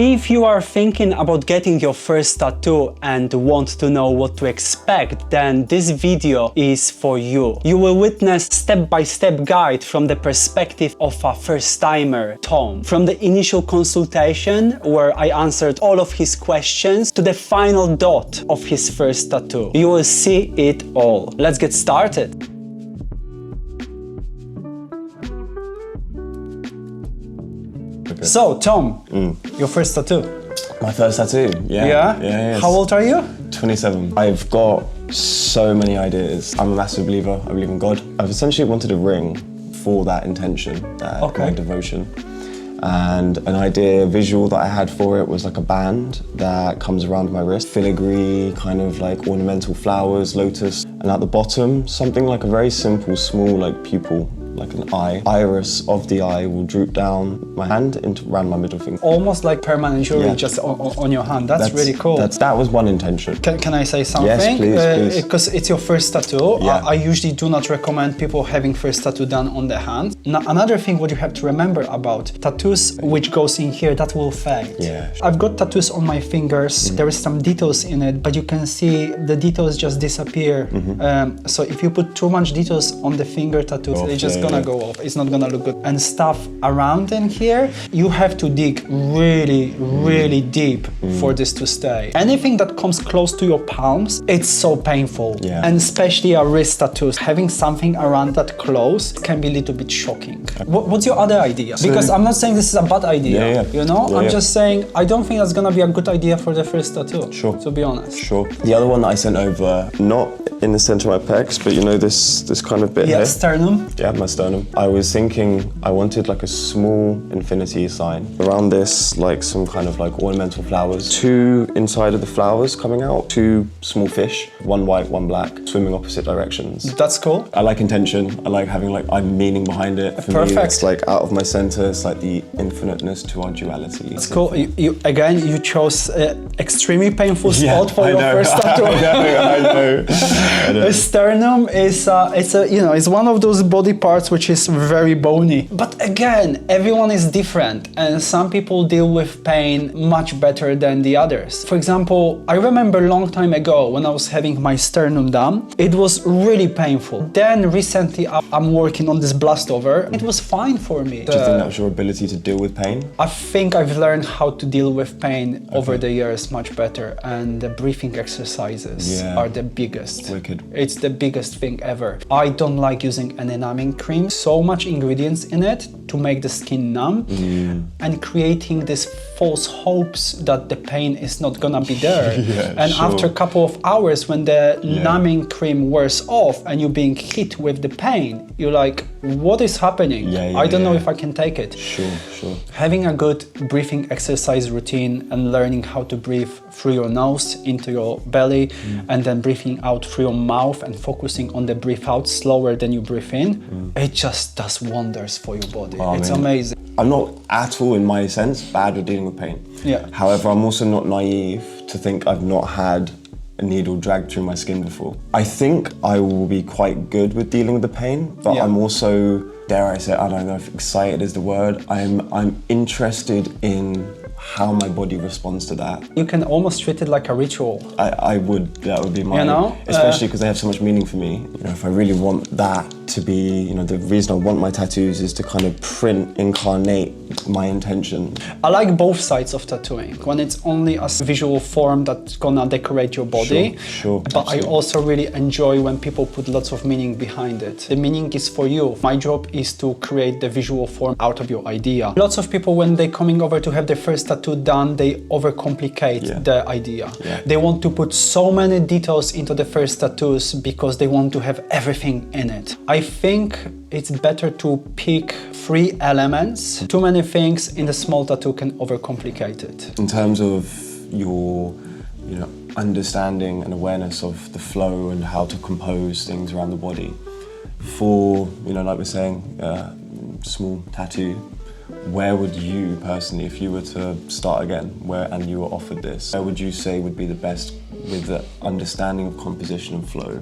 If you are thinking about getting your first tattoo and want to know what to expect, then this video is for you. You will witness step-by-step guide from the perspective of a first-timer, Tom. From the initial consultation, where I answered all of his questions, to the final dot of his first tattoo. You will see it all. Let's get started. Okay. So, Tom, your first tattoo. My first tattoo, yeah. How old are you? 27. I've got so many ideas. I'm a massive believer, I believe in God. I've essentially wanted a ring for that intention, my devotion. And an idea, visual that I had for it was like a band that comes around my wrist. Filigree, kind of like ornamental flowers, lotus. And at the bottom, something like a very simple, small like pupil, like an eye. Iris of the eye will droop down my hand around my middle finger. Almost like permanent jewelry just on your hand. That's really cool. That was one intention. Can I say something? Yes, please. Because it's your first tattoo. Yeah. I usually do not recommend people having first tattoo done on the hand. Now, another thing what you have to remember about tattoos which goes in here, that will fade. Yeah. I've got tattoos on my fingers. There is some details in it, but you can see the details just disappear. So if you put too much details on the finger tattoos, they're just gonna go off. It's not gonna look good. And stuff around in here, you have to dig really deep for this to stay. Anything that comes close to your palms, it's so painful. Yeah. And especially a wrist tattoos, having something around that close can be a little bit shocking. What's your other idea? Because I'm not saying this is a bad idea, you know? I'm just saying, I don't think that's gonna be a good idea for the first tattoo. Sure. To be honest. Sure. The other one that I sent over, not in the center of my pecs, but you know this kind of bit here? Sternum. Yeah, my sternum. I was thinking I wanted like a small infinity sign. Around this, like some kind of like ornamental flowers. Two inside of the flowers coming out. Two small fish, one white, one black, swimming opposite directions. That's cool. I like intention. I like having like a meaning behind it. For me, it's like out of my center. It's like the infiniteness to our duality. It's cool. You chose extremely painful spot for your first tattoo. I know. The sternum is it's one of those body parts which is very bony. But again, everyone is different, and some people deal with pain much better than the others. For example, I remember a long time ago when I was having my sternum done, it was really painful. Then recently I'm working on this blast over. It was fine for me. Do you think that's your ability to deal with pain? I think I've learned how to deal with pain over the years much better, and the breathing exercises are the biggest. Wicked. It's the biggest thing ever. I don't like using an numbing cream. So much ingredients in it to make the skin numb and creating this false hopes that the pain is not gonna be there. After a couple of hours when the numbing cream wears off and you're being hit with the pain, you're like, what is happening? I don't know if I can take it. Sure. Having a good breathing exercise routine and learning how to breathe through your nose into your belly and then breathing out through your mouth and focusing on the breathe out slower than you breathe in, it just does wonders for your body. It's amazing. I'm not at all, in my sense, bad with dealing with pain. However, I'm also not naive to think I've not had a needle dragged through my skin before. I think I will be quite good with dealing with the pain, but I'm also, dare I say, I don't know if excited is the word, I'm interested in how my body responds to that. You can almost treat it like a ritual. I would, that would be my, especially because they have so much meaning for me. You know, if I really want that to be, you know, the reason I want my tattoos is to kind of incarnate my intention. I like both sides of tattooing. When it's only a visual form that's gonna decorate your body. Sure. But absolutely. I also really enjoy when people put lots of meaning behind it. The meaning is for you. My job is to create the visual form out of your idea. Lots of people, when they're coming over to have their first tattoo done, they overcomplicate the idea. They want to put so many details into the first tattoos because they want to have everything in it. I think it's better to pick 3 elements. Too many things in the small tattoo can overcomplicate it. In terms of your, you know, understanding and awareness of the flow and how to compose things around the body, for, you know, like we're saying, small tattoo, where would you personally, if you were to start again, and you were offered this, where would you say would be the best with the understanding of composition and flow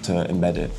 to embed it?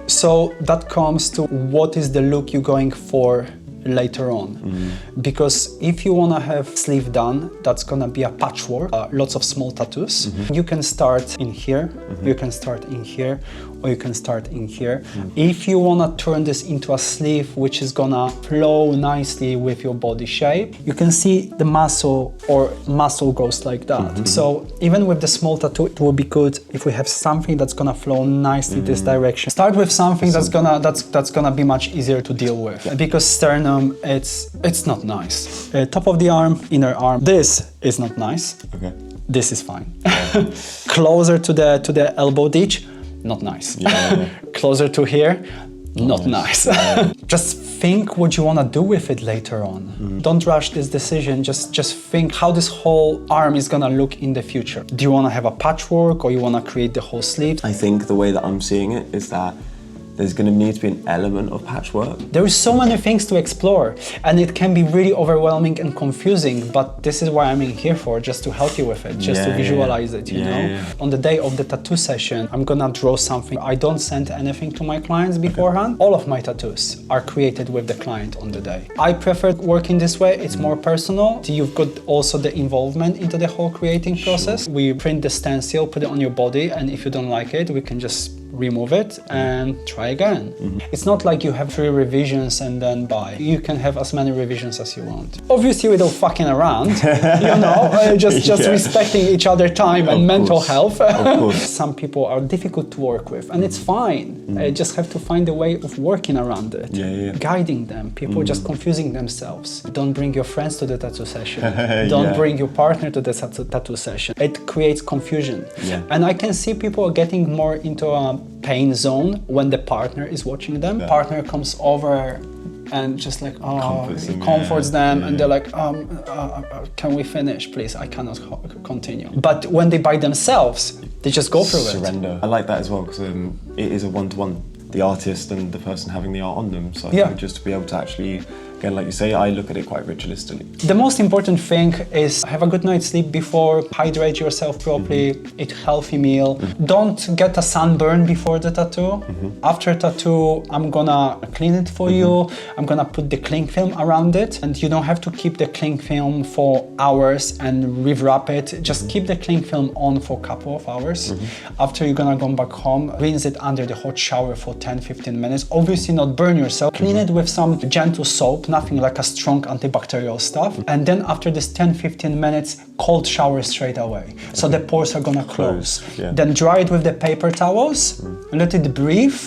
So that comes to what is the look you're going for later on. Because if you want to have sleeve done, that's gonna be a patchwork, lots of small tattoos. You can start in here, you can start in here, or you can start in here. If you want to turn this into a sleeve which is gonna flow nicely with your body shape, you can see the muscle or muscle goes like that. So even with the small tattoo, it will be good if we have something that's gonna flow nicely this direction. Start with something that's gonna be much easier to deal with, because sternum, it's not nice. Top of the arm, inner arm, this is not nice. Okay. This is fine. Closer to the elbow ditch, not nice. Closer to here, not nice. Just think what you want to do with it later on. Don't rush this decision. Just think how this whole arm is gonna look in the future. Do you want to have a patchwork, or you want to create the whole sleeve? I think the way that I'm seeing it is that there's going to need to be an element of patchwork. There is so many things to explore, and it can be really overwhelming and confusing, but this is why I'm in here for, just to help you with it, just to visualize it, you know? On the day of the tattoo session, I'm gonna draw something. I don't send anything to my clients beforehand. All of my tattoos are created with the client on the day. I prefer working this way, it's more personal. You've got also the involvement into the whole creating process. We print the stencil, put it on your body, and if you don't like it, we can just remove it and try again. It's not like you have 3 revisions and then buy. You can have as many revisions as you want. Obviously without fucking around, you know, just respecting each other's time and mental health. Some people are difficult to work with, and it's fine. Just have to find a way of working around it. Guiding them. People just confusing themselves. Don't bring your friends to the tattoo session. Don't bring your partner to the tattoo session. It creates confusion. And I can see people getting more into a pain zone when the partner is watching them. Partner comes over and just like comforts them, and they're like, can we finish, please? I cannot continue. But when they by themselves, they just go through it. Surrender. I like that as well, because it is a one-to-one. The artist and the person having the art on them. So I think just to be able to actually, again, like you say, I look at it quite ritualistically. The most important thing is have a good night's sleep before, hydrate yourself properly, eat healthy meal. Don't get a sunburn before the tattoo. After tattoo, I'm gonna clean it for you. I'm gonna put the cling film around it, and you don't have to keep the cling film for hours and rewrap it. Just keep the cling film on for a couple of hours. After you're gonna go back home, rinse it under the hot shower for 10-15 minutes. Obviously not burn yourself. Clean it with some gentle soap, nothing like a strong antibacterial stuff. And then after this 10-15 minutes, cold shower straight away. So the pores are gonna close. Then dry it with the paper towels, let it breathe.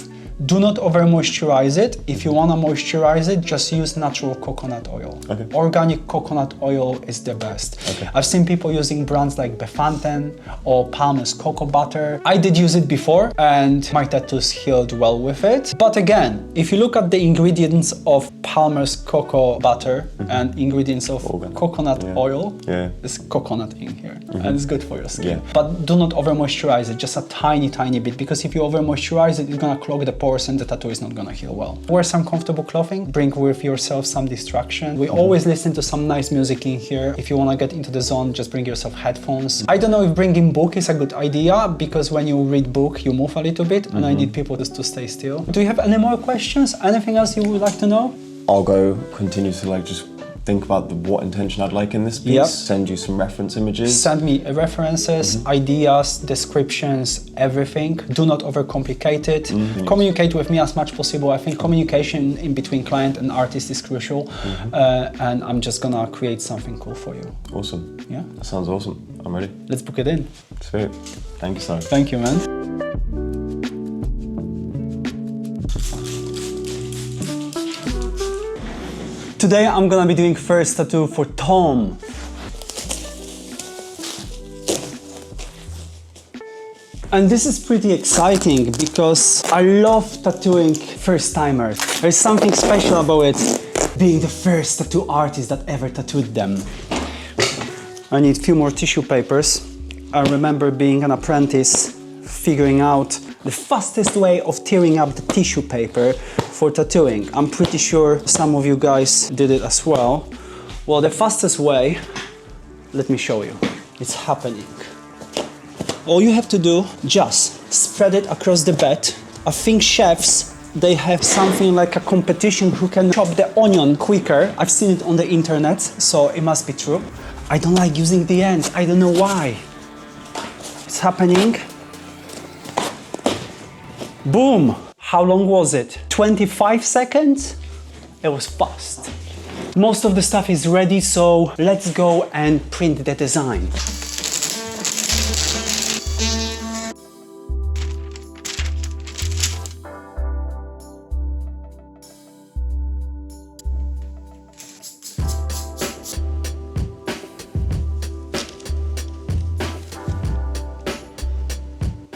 Do not over moisturize it. If you wanna moisturize it, just use natural coconut oil. Organic coconut oil is the best. I've seen people using brands like Befanten or Palmer's cocoa butter. I did use it before, and my tattoos healed well with it. But again, if you look at the ingredients of Palmer's cocoa butter and ingredients of coconut oil, there's coconut in here, and it's good for your skin. But do not over moisturize it, just a tiny bit, because if you over moisturize it, it's gonna clog the pores and the tattoo is not gonna heal well. Wear some comfortable clothing, bring with yourself some distraction. We always listen to some nice music in here. If you wanna get into the zone, just bring yourself headphones. I don't know if bringing book is a good idea, because when you read book, you move a little bit, and I need people just to stay still. Do you have any more questions? Anything else you would like to know? I'll go continue to just think about what intention I'd like in this piece, send you some reference images. Send me references, ideas, descriptions, everything. Do not overcomplicate it. Communicate with me as much as possible. I think communication in between client and artist is crucial, and I'm just gonna create something cool for you. Awesome. Yeah? That sounds awesome. I'm ready. Let's book it in. Sweet. Thank you, sir. Thank you, man. Today I'm gonna be doing first tattoo for Tom. And this is pretty exciting because I love tattooing first timers. There's something special about it, being the first tattoo artist that ever tattooed them. I need a few more tissue papers. I remember being an apprentice, figuring out the fastest way of tearing up the tissue paper for tattooing. I'm pretty sure some of you guys did it as well. Well, the fastest way, let me show you. It's happening. All you have to do, just spread it across the bed. I think chefs they have something like a competition who can chop the onion quicker. I've seen it on the internet, so it must be true. I don't like using the ends. I don't know why. It's happening. Boom! How long was it? 25 seconds? It was fast. Most of the stuff is ready, so let's go and print the design.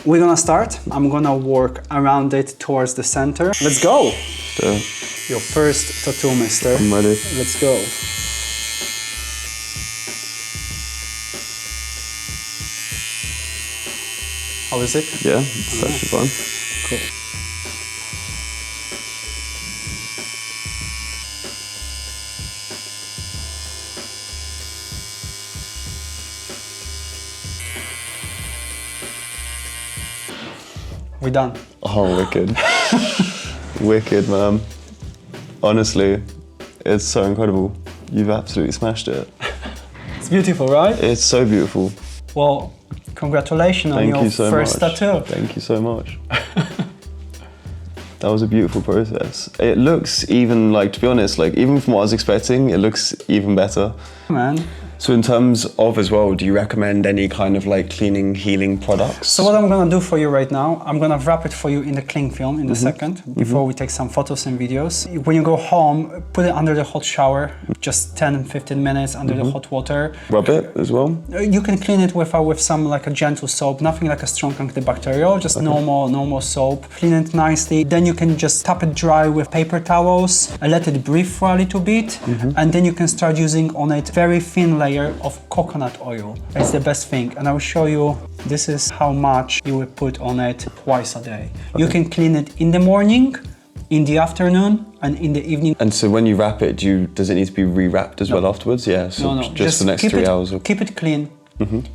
We're gonna start. I'm gonna work around it towards the center. Let's go! Your first tattoo, mister. I'm ready. Let's go. How is it? Yeah, it's actually fun. Cool. We're done. Oh, wicked. Wicked, man. Honestly, it's so incredible. You've absolutely smashed it. It's beautiful, right? It's so beautiful. Well, congratulations on your first tattoo. Thank you so much. That was a beautiful process. It looks even, like, to be honest, like, even from what I was expecting, it looks even better. Man. So in terms of as well, do you recommend any kind of like cleaning, healing products? So what I'm gonna do for you right now, I'm gonna wrap it for you in the cling film in a second, before we take some photos and videos. When you go home, put it under the hot shower, just 10-15 minutes under the hot water. Rub it as well? You can clean it with some like a gentle soap, nothing like a strong antibacterial, just normal soap. Clean it nicely. Then you can just tap it dry with paper towels and let it breathe for a little bit. And then you can start using on it very thin layer of coconut oil. It's the best thing. And I will show you, this is how much you will put on it twice a day. You can clean it in the morning, in the afternoon, and in the evening. And so when you wrap it, does it need to be re-wrapped as well afterwards? Yeah, so No. just for the next 3 hours? Keep it clean.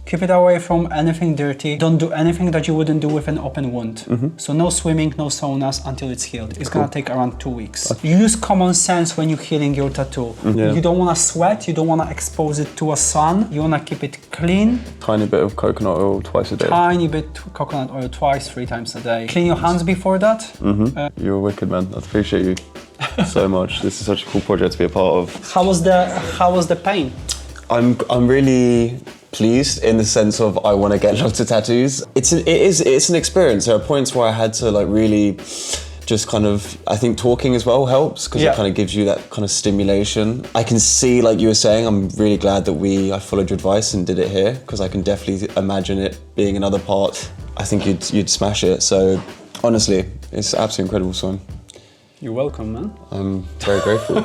Keep it away from anything dirty. Don't do anything that you wouldn't do with an open wound. So no swimming, no saunas until it's healed. It's gonna take around 2 weeks. Use common sense when you're healing your tattoo. You don't wanna sweat, you don't wanna expose it to a sun. You wanna keep it clean. Tiny bit of coconut oil twice a day. Tiny bit coconut oil twice, 3 times a day. Clean your hands before that. You're a wicked man. I appreciate you so much. This is such a cool project to be a part of. How was the pain? I'm really pleased in the sense of I want to get lots of tattoos. It's an experience. There are points where I had to like really just kind of, I think talking as well helps because it kind of gives you that kind of stimulation. I can see, like you were saying, I'm really glad that I followed your advice and did it here because I can definitely imagine it being another part. I think you'd smash it. So honestly, it's absolutely incredible, son. You're welcome, man. I'm very grateful.